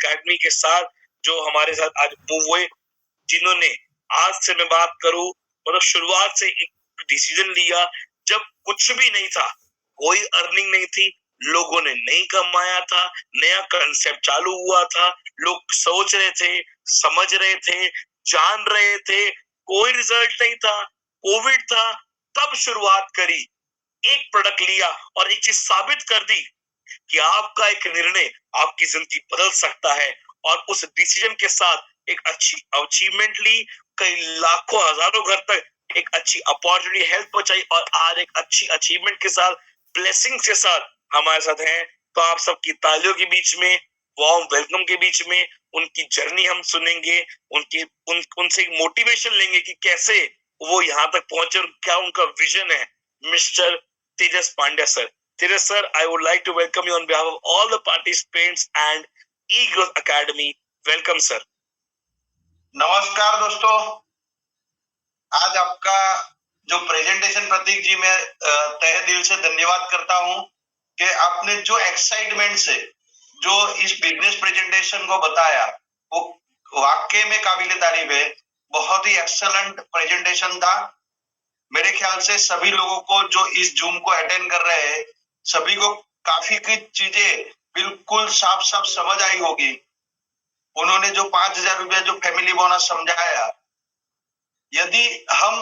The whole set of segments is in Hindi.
एकेडमी के साथ जो हमारे साथ आज मूव हुए, जिन्होंने आज से मैं बात करूं मतलब शुरुआत से एक डिसीजन लिया जब कुछ भी नहीं था, कोई अर्निंग नहीं थी, लोगों ने नहीं कमाया था, नया कंसेप्ट चालू हुआ था, लोग सोच रहे थे, समझ रहे थे, जान रहे थे, कोई रिजल्ट नहीं था, कोविड था, तब शुरुआत करी, एक प्रोडक्ट लिया और एक चीज साबित कर दी कि आपका एक निर्णय आपकी जिंदगी बदल सकता है। और उस डिसीजन के साथ एक अच्छी अचीवमेंट ली, कई लाखों हजारों घर तक एक अच्छी अपॉर्चुनिटी हेल्प पहुंचाई और आज एक अच्छी अचीवमेंट के साथ, ब्लेसिंग के साथ हमारे साथ हैं। तो आप सबकी तालियों के बीच में, वार्म वेलकम के बीच में उनकी जर्नी हम सुनेंगे, उनसे मोटिवेशन लेंगे कि कैसे वो यहाँ तक पहुंचे और क्या उनका विजन है। Mister Tejas Pandya sir, Tejas sir, I would like to welcome you on behalf of all the participants and eGrowth Academy. Welcome sir. नमस्कार दोस्तों, आज आपका जो प्रेजेंटेशन प्रतीक जी, मैं तहे दिल से धन्यवाद करता हूं कि आपने जो एक्साइटमेंट से जो इस बिजनेस प्रेजेंटेशन को बताया वो वाकई में काबिल तारीफ है। बहुत ही एक्सेलेंट प्रेजेंटेशन था। मेरे ख्याल से सभी लोगों को जो इस जूम को अटेंड कर रहे हैं, सभी को काफी कुछ चीजें बिल्कुल साफ साफ समझ आई होगी। उन्होंने जो 5,000 रुपया जो फैमिली बोनस समझाया, यदि हम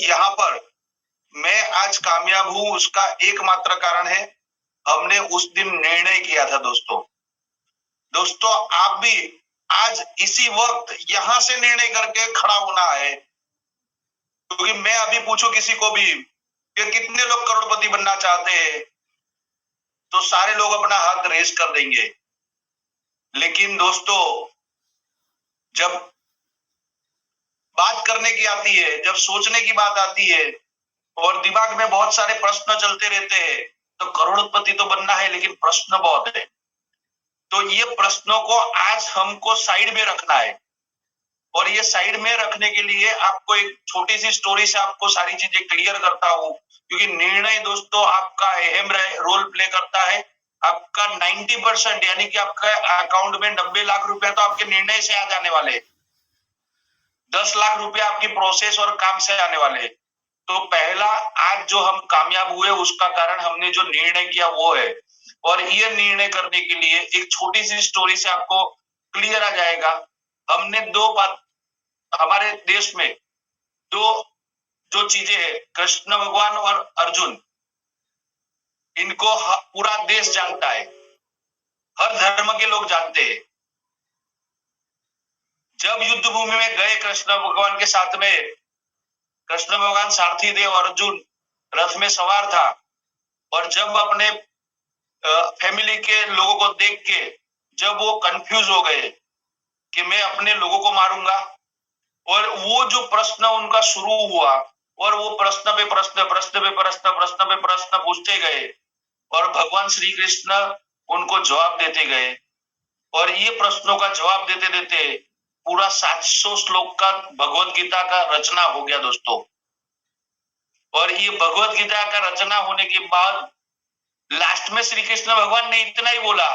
यहाँ पर मैं आज कामयाब हूं, उसका एकमात्र कारण है हमने उस दिन निर्णय किया था। दोस्तों आप भी आज इसी वक्त यहां से निर्णय करके खड़ा होना है, क्योंकि मैं अभी पूछूं किसी को भी कि कितने लोग करोड़पति बनना चाहते हैं, तो सारे लोग अपना हाथ रेज कर देंगे। लेकिन दोस्तों जब बात करने की आती है, जब सोचने की बात आती है और दिमाग में बहुत सारे प्रश्न चलते रहते हैं, तो करोड़पति तो बनना है लेकिन प्रश्न बहुत है। तो ये प्रश्नों को आज हमको साइड में रखना है, और ये साइड में रखने के लिए आपको एक छोटी सी स्टोरी से आपको सारी चीजें क्लियर करता हूं, क्योंकि निर्णय दोस्तों आपका अहम रोल प्ले करता है। आपका 90% यानी कि आपका अकाउंट में 90 लाख रुपया तो आपके निर्णय से आ जाने वाले, 10 लाख रुपया आपकी प्रोसेस और काम से आने वाले। तो पहला आज जो हम कामयाब हुए उसका कारण हमने जो निर्णय किया वो है। और ये निर्णय करने के लिए एक छोटी सी स्टोरी से आपको क्लियर आ जाएगा। हमने दो बात, हमारे देश में दो जो चीजें है, कृष्ण भगवान और अर्जुन, इनको पूरा देश जानता है, हर धर्म के लोग जानते हैं। जब युद्ध भूमि में गए कृष्ण भगवान के साथ में, कृष्ण भगवान सारथी थे और अर्जुन रथ में सवार था, और जब अपने फैमिली के लोगों को देख के जब वो कंफ्यूज हो गए कि मैं अपने लोगों को मारूंगा, और वो जो प्रश्न उनका शुरू हुआ, और वो प्रश्न पे प्रश्न, प्रश्न पे प्रश्न, प्रश्न पे प्रश्न पूछते गए, और भगवान श्री कृष्ण उनको जवाब देते गए। और ये प्रश्नों का जवाब देते देते पूरा 700 श्लोक का भगवत गीता का रचना हो गया दोस्तों। और ये भगवत गीता का रचना होने के बाद लास्ट में श्री कृष्ण भगवान ने इतना ही बोला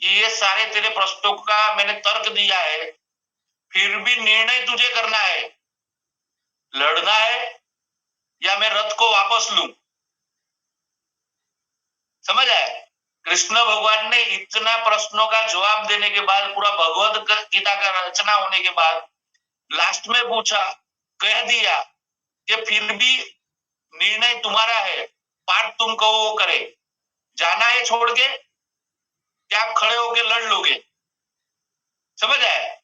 कि ये सारे तेरे प्रश्नों का मैंने तर्क दिया है, फिर भी निर्णय तुझे करना है, लड़ना है या मैं रथ को वापस लूं। समझ आए? कृष्ण भगवान ने इतना प्रश्नों का जवाब देने के बाद, पूरा भगवत गीता का रचना होने के बाद लास्ट में पूछा, कह दिया कि फिर भी निर्णय तुम्हारा है, पार्ट तुम कहो वो करे, जाना है छोड़ के क्या आप खड़े होके लड़ लोगे। समझ आए?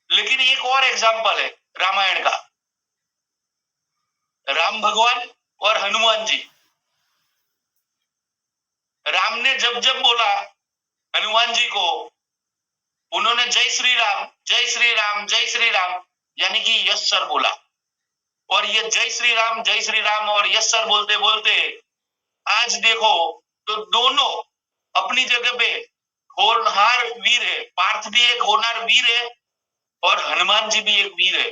लेकिन एक और एग्जाम्पल है रामायण का, राम भगवान और हनुमान जी। राम ने जब जब बोला हनुमान जी को, उन्होंने जय श्री राम, जय श्री राम, जय श्री राम यानी कि यस सर बोला। और ये जय श्री राम, जय श्री राम और यस सर बोलते बोलते आज देखो तो दोनों अपनी जगह पे होनहार वीर है। पार्थ भी एक होनहार वीर है और हनुमान जी भी एक वीर है।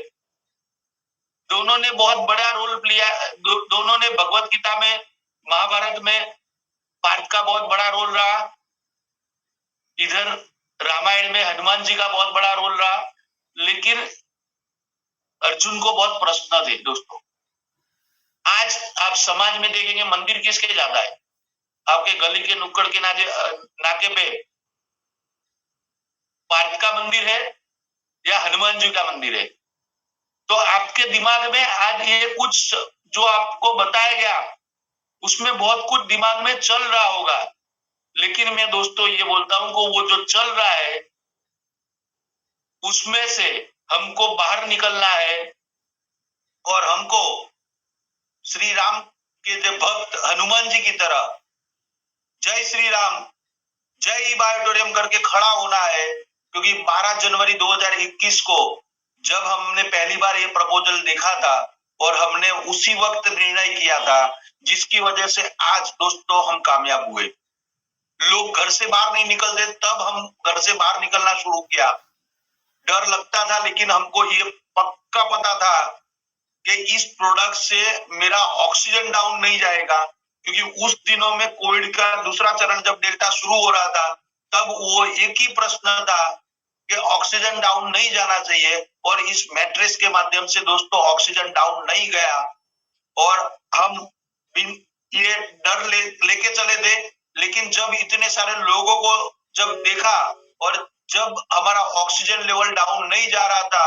दोनों ने बहुत बड़ा रोल प्ले, दोनों ने भगवत गीता में, महाभारत में पार्थ का बहुत बड़ा रोल रहा। इधर रामायण में हनुमान जी का बहुत बड़ा रोल रहा, लेकिन अर्जुन को बहुत प्रश्न थे दोस्तों। आज आप समाज में देखेंगे मंदिर किसके ज्यादा है? आपके गली के नुक्कड़ के नाके पे पार्थ का मंदिर है या हनुमान जी का मंदिर है? तो आपके दिमाग में आज ये कुछ जो आपको बताया गया उसमें बहुत कुछ दिमाग में चल रहा होगा, लेकिन मैं दोस्तों ये बोलता हूं कि वो जो चल रहा है उसमें से हमको बाहर निकलना है और हमको श्री राम के जो भक्त हनुमान जी की तरह जय श्री राम, जय बायोटोरियम करके खड़ा होना है। क्योंकि 12 जनवरी 2021 को जब हमने पहली बार ये प्रपोजल देखा था और हमने उसी वक्त निर्णय किया था, जिसकी वजह से आज दोस्तों हम कामयाब हुए। लोग घर से बाहर नहीं निकलते, तब हम घर से बाहर निकलना शुरू किया। डर लगता था, लेकिन हमको ये पक्का पता था कि इस प्रोडक्ट से मेरा ऑक्सीजन डाउन नहीं जाएगा। क्योंकि उस दिनों में कोविड का दूसरा चरण जब डेल्टा शुरू हो रहा था, तब वो एक ही प्रश्न था कि ऑक्सीजन डाउन नहीं जाना चाहिए, और इस मैट्रेस के माध्यम से दोस्तों ऑक्सीजन डाउन नहीं गया। और हम ये डर लेके चले थे, लेकिन जब इतने सारे लोगों को जब देखा और जब हमारा ऑक्सीजन लेवल डाउन नहीं जा रहा था,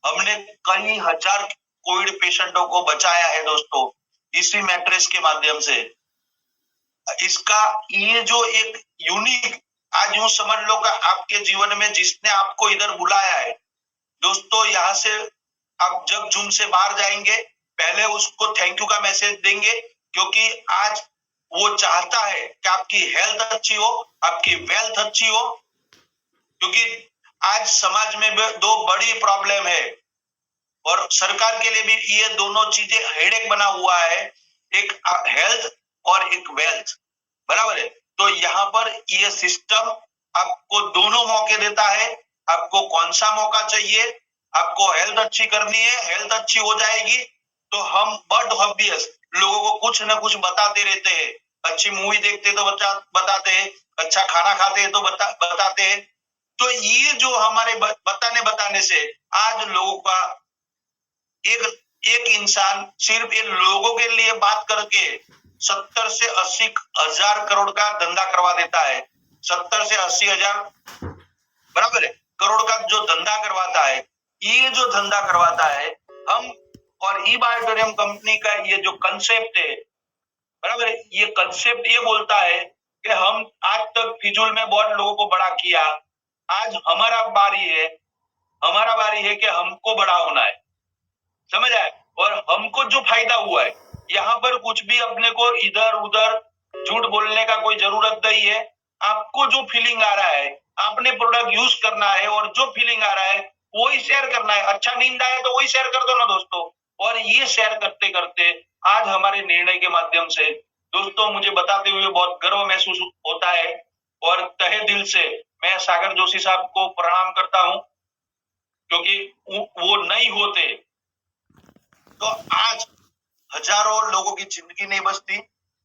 हमने कई हजार कोविड पेशेंटों को बचाया है दोस्तों, इसी मैट्रेस के माध्यम से। इसका ये जो एक यूनिक, आज यूं समझ लो कि आपके जीवन में जिसने आपको इधर बुलाया है दोस्तों, यहाँ से आप जब जूम से बाहर जाएंगे पहले उसको थैंक यू का मैसेज देंगे, क्योंकि आज वो चाहता है कि आपकी हेल्थ अच्छी हो, आपकी वेल्थ अच्छी हो। क्योंकि आज समाज में दो बड़ी प्रॉब्लम है और सरकार के लिए भी ये दोनों चीजें हेडेक बना हुआ है, एक हेल्थ और एक वेल्थ, बराबर है। तो यहाँ पर ये सिस्टम आपको दोनों मौके देता है। आपको कौन सा मौका चाहिए? आपको हेल्थ अच्छी करनी है, हेल्थ अच्छी हो जाएगी तो हम बट ऑब्वियस लोगों को कुछ ना कुछ बताते रहते हैं। अच्छी मूवी देखते तो बताते हैं, अच्छा खाना खाते हैं तो बताते हैं। तो ये जो हमारे बताने से आज लोगों का एक इंसान सिर्फ इन लोगों के लिए बात करके 70 से 80 हजार करोड़ का धंधा करवा देता है। 70 से 80 हजार बराबर है करोड़ का जो धंधा करवाता है, ये जो धंधा करवाता है हम, और ई बायोटोरियम कंपनी का ये जो कंसेप्ट है, बराबर है, ये कंसेप्ट ये बोलता है कि हम आज तक फिजूल में बहुत लोगों को बड़ा किया, आज हमारा बारी है कि हमको बड़ा होना है, समझ आए। और हमको जो फायदा हुआ है, यहाँ पर कुछ भी अपने को इधर उधर झूठ बोलने का कोई जरूरत नहीं है। आपको जो फीलिंग आ रहा है आपने प्रोडक्ट यूज करना है, और जो फीलिंग आ रहा है वही शेयर करना है। अच्छा नींद आए तो वही शेयर कर दो ना दोस्तों। और ये शेयर करते करते आज हमारे निर्णय के माध्यम से दोस्तों मुझे बताते हुए बहुत गर्व महसूस होता है, और तहे दिल से मैं सागर जोशी साहब को प्रणाम करता हूं, क्योंकि वो नहीं होते तो आज हजारों लोगों की जिंदगी नहीं बचती।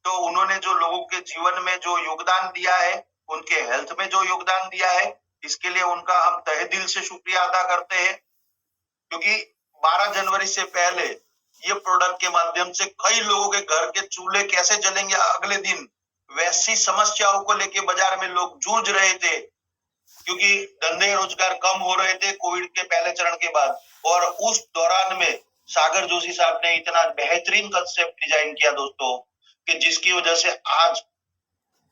तो उन्होंने जो लोगों के जीवन में जो योगदान दिया है, उनके हेल्थ में जो योगदान दिया है, इसके लिए उनका हम तहे दिल से शुक्रिया अदा करते हैं। क्योंकि 12 जनवरी से पहले ये प्रोडक्ट के माध्यम से कई लोगों के घर के चूल्हे कैसे जलेंगे अगले दिन, वैसी समस्याओं को लेके बाजार में लोग जूझ रहे थे, क्योंकि धंधे रोजगार कम हो रहे थे कोविड के पहले चरण के बाद। और उस दौरान में सागर जोशी साहब ने इतना बेहतरीन कंसेप्ट डिजाइन किया दोस्तों, कि जिसकी वजह से आज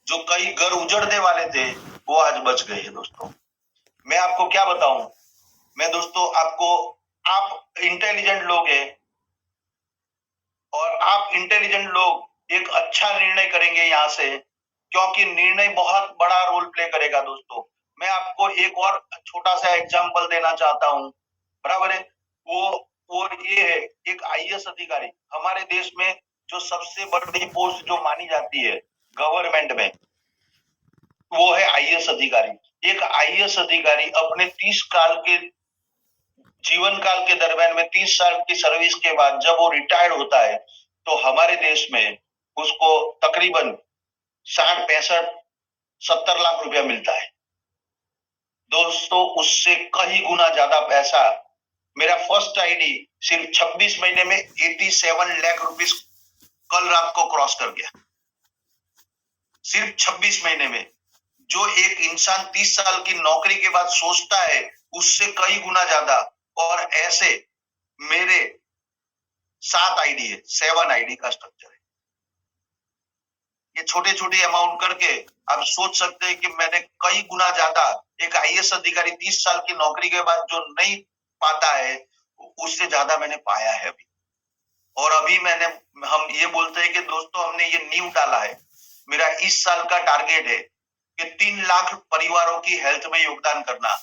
जो कई घर उजड़ने वाले थे वो आज बच गए हैं दोस्तों। मैं आपको क्या बताऊं, मैं दोस्तों आप इंटेलिजेंट लोग हैं, और आप इंटेलिजेंट लोग एक अच्छा निर्णय करेंगे यहाँ से, क्योंकि निर्णय बहुत बड़ा रोल प्ले करेगा दोस्तों। मैं आपको एक और छोटा सा एग्जांपल देना चाहता हूँ, बराबर है। वो ये है, एक आईएएस अधिकारी हमारे देश में जो सबसे बड़ी पोस्ट जो मानी जाती है गवर्नमेंट में, वो है आईएएस अधिकारी। एक आईएएस अधिकारी अपने 30 साल के जीवन काल के दरमियान में 30 साल की सर्विस के बाद जब वो रिटायर्ड होता है, तो हमारे देश में उसको तकरीबन 60, 65, 70 लाख रुपया मिलता है। दोस्तों उससे कई गुना ज्यादा पैसा मेरा फर्स्ट आईडी सिर्फ 26 महीने में 87 लाख रुपीस कल रात को क्रॉस कर गया। सिर्फ 26 महीने में। जो एक इंसान 30 साल की नौकरी के बाद सोचता है उससे कई गुना ज्यादा। और ऐसे मेरे 7 आईडी है, 7 आईडी का स्ट्रक्चर है। ये छोटे छोटे अमाउंट करके आप सोच सकते हैं कि मैंने कई गुना ज्यादा एक आईएएस अधिकारी 30 साल की नौकरी के बाद जो नहीं पाता है उससे ज्यादा मैंने पाया है अभी। और अभी हम ये बोलते हैं कि दोस्तों हमने ये नींव डाला है। मेरा इस साल का टारगेट है कि 3 लाख परिवारों की हेल्थ में योगदान करना।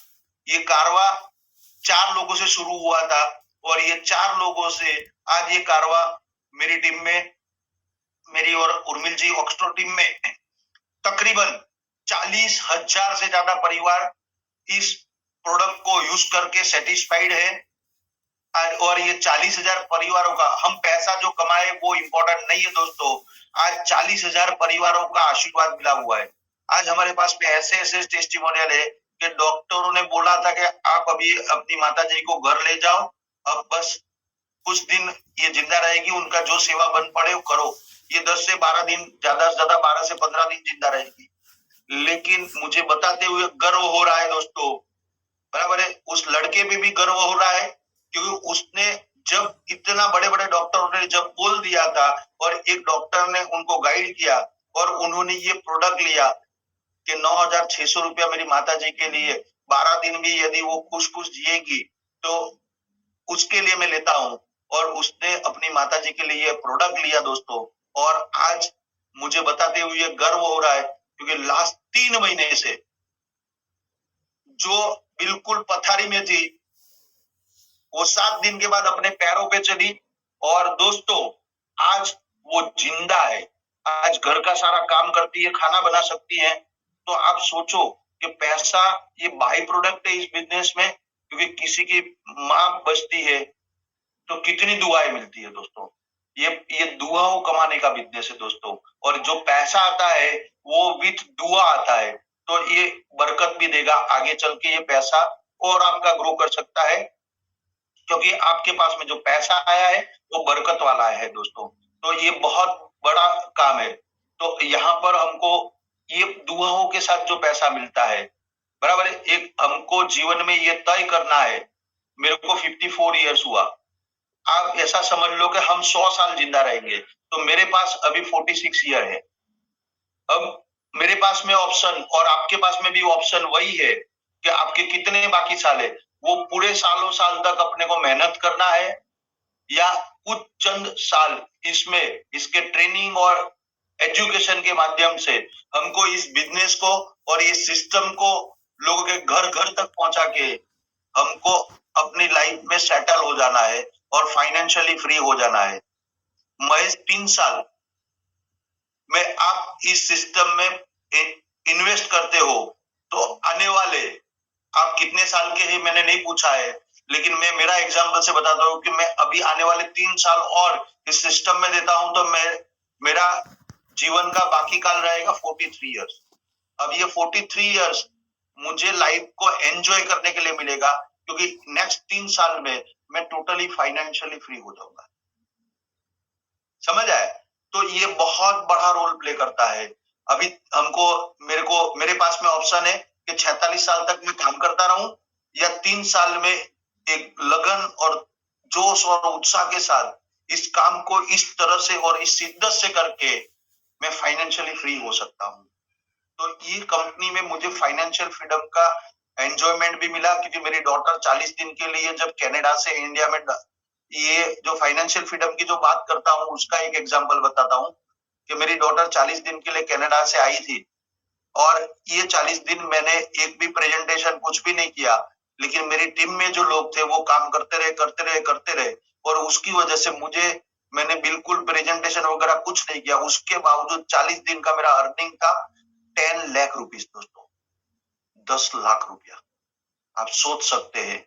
ये कारवा 4 लोगों से शुरू हुआ था और ये 4 लोगों से आज ये कारवा मेरी टीम में, मेरी और उर्मिल जी ऑक्सफोर्ड टीम में तकरीबन 40,000 से ज्यादा परिवार इस प्रोडक्ट को यूज करके सेटिस्फाइड है। और ये 40,000 परिवारों का हम पैसा जो कमाए वो इंपॉर्टेंट नहीं है दोस्तों। आज 40,000 परिवारों का आशीर्वाद मिला हुआ है। आज हमारे पास में ऐसे ऐसे टेस्टिमोनियल है कि डॉक्टरों ने बोला था कि आप अभी अपनी माता जी को घर ले जाओ, अब बस कुछ दिन ये जिंदा रहेगी, उनका जो सेवा बन पड़े वो करो। ये 10 से 12 दिन, ज्यादा से ज्यादा 12 से 15 दिन जिंदा रहेगी। लेकिन मुझे बताते हुए गर्व हो रहा है दोस्तों, बराबर है। उस लड़के पे भी गर्व हो रहा है क्योंकि उसने जब इतना बड़े बड़े डॉक्टरों ने जब बोल दिया था और एक डॉक्टर ने उनको गाइड किया और उन्होंने ये प्रोडक्ट लिया कि 9,600 रुपया मेरी माता जी के लिए 12 दिन भी यदि वो खुश खुश जिएगी तो उसके लिए मैं लेता हूं। और उसने अपनी माता जी के लिए प्रोडक्ट लिया दोस्तों। और आज मुझे बताते हुए गर्व हो रहा है क्योंकि लास्ट 3 महीने से जो बिल्कुल पथारी में थी वो 7 दिन के बाद अपने पैरों पे चली। और दोस्तों आज वो जिंदा है, आज घर का सारा काम करती है, खाना बना सकती है। तो आप सोचो कि पैसा ये बाई प्रोडक्ट है इस बिजनेस में, क्योंकि किसी की मां बचती है तो कितनी दुआएं मिलती है दोस्तों। ये दुआओं कमाने का बिजनेस है दोस्तों। और जो पैसा आता है वो विथ दुआ आता है, तो ये बरकत भी देगा आगे चल के। ये पैसा और आपका ग्रो कर सकता है क्योंकि आपके पास में जो पैसा आया है वो बरकत वाला है दोस्तों। तो ये बहुत बड़ा काम है। तो यहाँ पर हमको ये दुआओं के साथ जो पैसा मिलता है, बराबर है। एक हमको जीवन में ये तय करना है। मेरे को 54 इयर्स हुआ, आप ऐसा समझ लो कि हम 100 साल जिंदा रहेंगे, तो मेरे पास अभी 46 ईयर है। अब मेरे पास में ऑप्शन और आपके पास में भी ऑप्शन वही है कि आपके कितने बाकी साल है। वो पूरे सालों साल तक अपने को मेहनत करना है या कुछ चंद साल इसमें इसके ट्रेनिंग और एजुकेशन के माध्यम से हमको इस बिजनेस को और इस सिस्टम को लोगों के घर घर तक पहुंचा के हमको अपनी लाइफ में सेटल हो जाना है और फाइनेंशियली फ्री हो जाना है। महज 3 साल में आप इस सिस्टम में इन्वेस्ट करते हो तो आने वाले आप कितने साल के हैं मैंने नहीं पूछा है, लेकिन मैं मेरा एग्जांपल से बताता हूँ कि मैं अभी आने वाले 3 साल और इस सिस्टम में देता हूं तो मेरा जीवन का बाकी काल रहेगा 43 इयर्स। अब ये 43 इयर्स मुझे लाइफ को एंजॉय करने के लिए मिलेगा क्योंकि नेक्स्ट 3 साल में मैं टोटली फाइनेंशियली फ्री हो जाऊंगा। समझ आए? तो ये बहुत बड़ा रोल प्ले करता है। अभी मेरे पास में ऑप्शन है कि 46 साल तक मैं काम करता रहूं या 3 साल में एक लगन और जोश और उत्साह के साथ इस काम को इस तरह से और इस शिद्दत से करके मैं फाइनेंशियली फ्री हो सकता हूं। तो ये कंपनी में मुझे फाइनेंशियल फ्रीडम का एंजॉयमेंट भी मिला क्योंकि मेरी डॉटर 40 दिन के लिए जब कनाडा से इंडिया में, ये जो फाइनेंशियल फ्रीडम की जो बात करता हूँ उसका एक एग्जांपल बताता हूँ कि मेरी डॉटर 40 दिन के लिए कनाडा से आई थी और ये 40 दिन मैंने एक भी प्रेजेंटेशन कुछ भी नहीं किया, लेकिन मेरी टीम में जो लोग थे वो काम करते रहे और उसकी वजह से मैंने बिल्कुल प्रेजेंटेशन वगैरह कुछ नहीं किया। उसके बावजूद 40 दिन का मेरा अर्निंग था 10 लाख रुपीस दोस्तों, 10 लाख रुपया। आप सोच सकते हैं,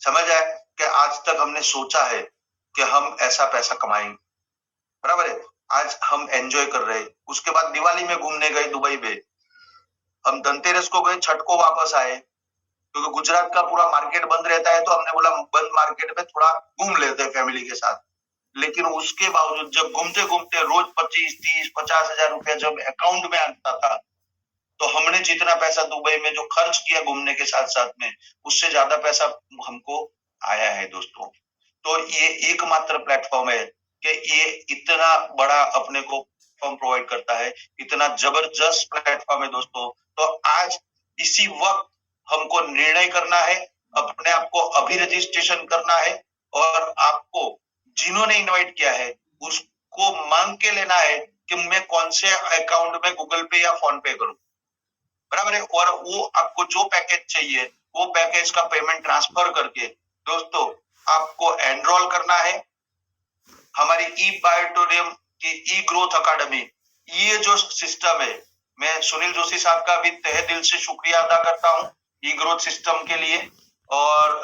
समझ आए कि आज तक हमने सोचा है कि हम ऐसा पैसा कमाएंगे, बराबर है। आज हम एंजॉय कर रहे हैं। उसके बाद दिवाली में घूमने गए दुबई में, हम धनतेरस को गए, छठ को वापस आए। क्योंकि गुजरात का पूरा मार्केट बंद रहता है, तो हमने बोला बंद मार्केट में थोड़ा घूम लेते हैं फैमिली के साथ। लेकिन उसके बावजूद जब घूमते घूमते रोज 25, 30, 50,000 रुपया जब अकाउंट में आता था, तो हमने जितना पैसा दुबई में जो खर्च किया घूमने के साथ साथ में, उससे ज्यादा पैसा हमको आया है दोस्तों। तो ये एकमात्र प्लेटफॉर्म है कि ये इतना बड़ा अपने को प्लेटफॉर्म प्रोवाइड करता है, इतना जबरदस्त प्लेटफॉर्म है दोस्तों। तो आज इसी वक्त हमको निर्णय करना है, अपने आप को अभी रजिस्ट्रेशन करना है, और आपको जिन्होंने इनवाइट किया है उसको मांग के लेना है कि मैं कौन से अकाउंट में गूगल पे या फोन पे करूं, बराबर है। और वो आपको जो पैकेज चाहिए वो पैकेज का पेमेंट ट्रांसफर करके दोस्तों आपको एनरोल करना है हमारी ई बायोटोरियम की ई ग्रोथ अकादमी। ये जो सिस्टम है, मैं सुनील जोशी साहब का भी तहे दिल से शुक्रिया अदा करता हूँ ई ग्रोथ सिस्टम के लिए। और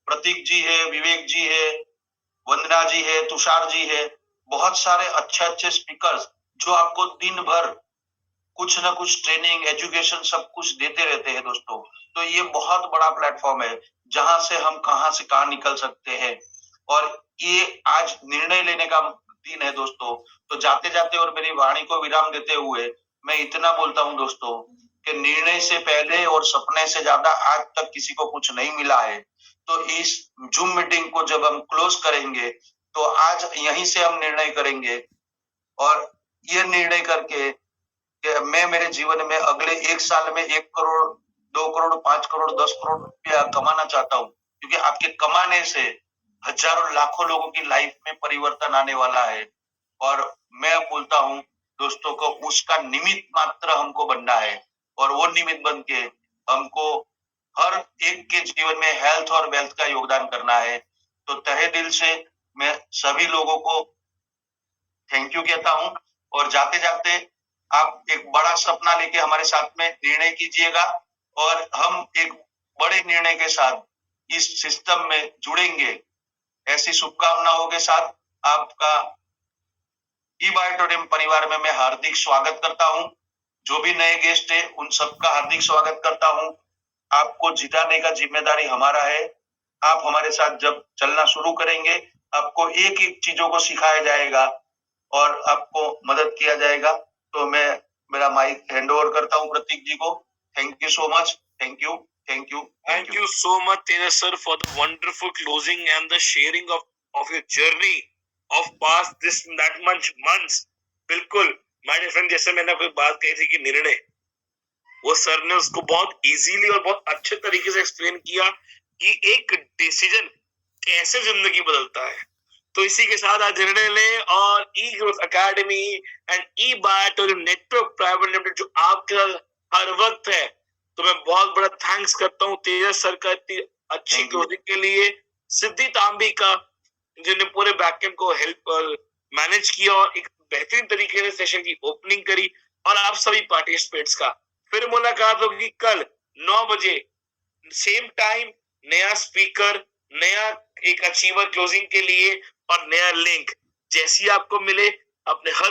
प्रतीक जी है, विवेक जी है, वंदना जी है, तुषार जी है, बहुत सारे अच्छे अच्छे स्पीकर्स जो आपको दिन भर कुछ ना कुछ ट्रेनिंग, एजुकेशन सब कुछ देते रहते हैं दोस्तों। तो ये बहुत बड़ा प्लेटफॉर्म है जहां से हम कहां से कहां निकल सकते हैं, और ये आज निर्णय लेने का दिन है दोस्तों। तो जाते जाते और मेरी वाणी को विराम देते हुए मैं इतना बोलता हूं दोस्तों कि निर्णय से पहले और सपने से ज्यादा आज तक किसी को कुछ नहीं मिला है। तो इस जूम मीटिंग को जब हम क्लोज करेंगे, तो आज यहीं से हम निर्णय करेंगे, और ये निर्णय करके कि मैं मेरे जीवन में अगले 1 साल में 1 करोड़, 2 करोड़, 5 करोड़, 10 करोड़ रुपया कमाना चाहता हूँ, क्योंकि आपके कमाने से हजारों लाखों लोगों की लाइफ में परिवर्तन आने वाला है। और मैं बोलता हूँ दोस्तों को उसका निमित्त मात्र हमको बनना है, और वो निमित्त बन के हमको हर एक के जीवन में हेल्थ और वेल्थ का योगदान करना है। तो तहे दिल से मैं सभी लोगों को थैंक यू कहता हूँ, और जाते जाते आप एक बड़ा सपना लेके हमारे साथ में निर्णय कीजिएगा, और हम एक बड़े निर्णय के साथ इस सिस्टम में जुड़ेंगे। ऐसी शुभकामनाओं के साथ आपका ई बायोटोरियम परिवार में मैं हार्दिक स्वागत करता हूं। जो भी नए गेस्ट है उन सबका हार्दिक स्वागत करता हूं। आपको जिताने का जिम्मेदारी हमारा है। आप हमारे साथ जब चलना शुरू करेंगे, आपको एक एक चीजों को सिखाया जाएगा और आपको मदद किया जाएगा। तो मैं मेरा माइक हैंड ओवर करता हूँ प्रतीक जी को। Thank you so much. Thank you, thank you, Thank you so much, Tejas sir, for the wonderful closing and the sharing of your journey of past this that much months. बिल्कुल my dear friend, जैसे मैंने कोई बात कही थी कि निर्णय, वो सर ने उसको बहुत इजीली और बहुत अच्छे तरीके से एक्सप्लेन किया कि एक डिसीजन कैसे जिंदगी बदलता है। तो इसी के साथ आज निर्णय लें, और E growth academy and E biotorium network private limited जो आपके साथ हर वक्त है, तो मैं बहुत बड़ा थैंक्स करता हूँ तेजस सर का इतनी अच्छी क्लोजिंग के लिए, सिद्धि तांबी का जिन्होंने पूरे बैकएंड को हेल्प मैनेज किया और एक बेहतरीन तरीके से सेशन की ओपनिंग करी, और आप सभी पार्टिसिपेंट्स का। फिर मुलाकात होगी कल 9 बजे सेम टाइम, नया स्पीकर, नया एक अचीवर क्लोजिंग के लिए और नया लिंक। जैसी आपको मिले अपने हर